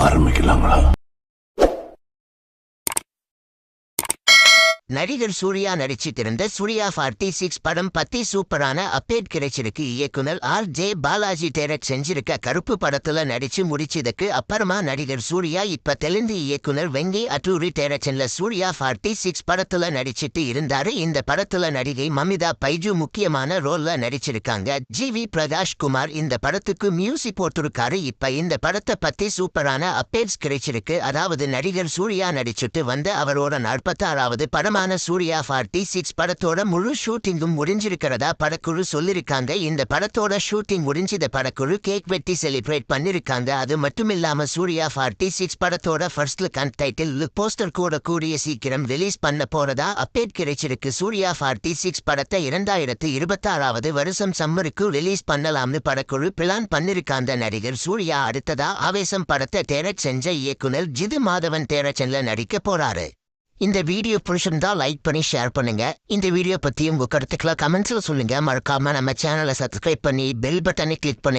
ஆரம்பிக்கலாங்களா? நடிகர் சூர்யா நடிச்சிட்டிருந்த சூர்யா 46 படம் பத்தி சூப்பரான அப்டேட் கிடைச்சிருக்கு. இயக்குனர் R.J. பாலாஜி டைரக்ட் செஞ்சிருக்க கருப்பு படத்துல நடிச்சு முடிச்சதுக்கு அப்புறமா நடிகர் சூர்யா இப்ப தெலுங்கு இயக்குனர் வெங்கி அட்டூரி டைரக்ஷன்ல சூர்யா 46 படத்துல நடிச்சிட்டு இருந்தாரு. இந்த படத்துல நடிகை மமிதா பைஜு முக்கியமான ரோல்ல நடிச்சிருக்காங்க. G.V. பிரகாஷ் குமார் இந்த படத்துக்கு மியூசிக் போட்டிருக்காரு. இப்ப இந்த படத்தை பத்தி சூப்பரான அப்டேட்ஸ் கிடைச்சிருக்கு. அதாவது நடிகர் சூர்யா நடிச்சுட்டு வந்த அவரோட 46வது படமா சூர்யா 46 படத்தோட முழு ஷூட்டிங்கும் முடிஞ்சிருக்கிறதா படக்குழு சொல்லிருக்காங்க. இந்த படத்தோட ஷூட்டிங் முடிஞ்சத படக்குழு கேக் வெட்டி செலிப்ரேட் பண்ணிருக்காங்க. அது மட்டுமில்லாம சூர்யா 46 படத்தோட first look and title look poster கூட கூடிய சீக்கிரம் ரிலீஸ் பண்ண போறதா அப்டேட் கிடைச்சிருக்கு. சூர்யா 46 படத்தை 2026வது வருஷம் சம்மருக்கு ரிலீஸ் பண்ணலாம்னு படக்குழு பிளான் பண்ணிருக்காங்க. நடிகர் சூர்யா அடுத்ததா ஆவேசம் படத்தை டைரக்ட் செஞ்ச இயக்குனர் ஜிது மாதவன் டைரக்ஷன்ல நடிக்க போறாரு. இந்த வீடியோ பிடிச்சிருந்தா லைக் பண்ணி ஷேர் பண்ணுங்க. இந்த வீடியோ பத்தி உங்க கருத்துக்களை கமெண்ட்ஸ்ல சொல்லுங்க. மறக்காம நம்ம சேனலை சப்ஸ்கிரைப் பண்ணி பெல் பட்டனை கிளிக் பண்ணுங்க.